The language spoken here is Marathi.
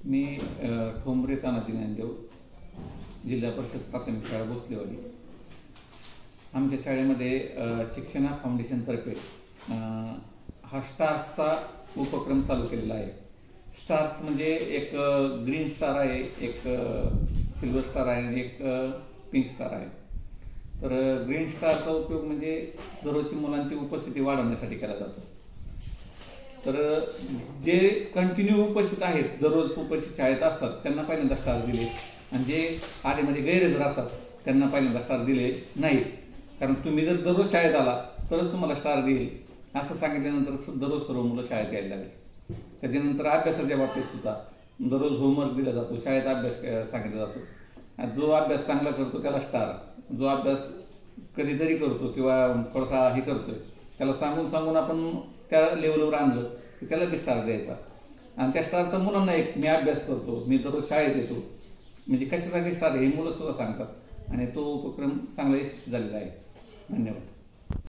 मी ठोंबरे तानाजी ज्ञानदेव, जिल्हा परिषद प्राथमिक शाळा भोसलेवाडी. आमच्या शाळेमध्ये शिक्षणा फाउंडेशनतर्फे हा स्टार्सचा उपक्रम चालू केलेला आहे. स्टार्स म्हणजे एक ग्रीन स्टार आहे, एक सिल्वर स्टार आहे आणि एक पिंक स्टार आहे. तर ग्रीन स्टारचा उपयोग म्हणजे दररोजची मुलांची उपस्थिती वाढवण्यासाठी केला जातो. तर जे कंटिन्यू उपस्थित आहेत, दररोज उपस्थित शाळेत असतात, त्यांना पहिल्यांदा स्टार दिले, आणि जे आधीमध्ये गैरहजर असतात त्यांना पहिल्यांदा स्टार दिले नाहीत. कारण तुम्ही जर दररोज शाळेत आला तरच तुम्हाला स्टार देईल असं सांगितल्यानंतर दररोज सर्व मुलं शाळेत यायला लागली. त्याच्यानंतर अभ्यासाच्या बाबतीत सुद्धा दररोज होमवर्क दिला जातो, शाळेत अभ्यास सांगितला जातो. जो अभ्यास चांगला करतो त्याला स्टार, जो अभ्यास कधीतरी करतो किंवा थोडासा हे करतोय त्याला सांगून सांगून आपण त्या लेवलवर आणलं की त्याला बी स्टार द्यायचा. आणि त्या स्टारचा मुलांना एक मी अभ्यास करतो, मी दररोज शाळेत येतो, म्हणजे कशासाठी स्टार हे मुलं सुद्धा सांगतात. आणि तो उपक्रम चांगला यशस्वी झालेला आहे. धन्यवाद.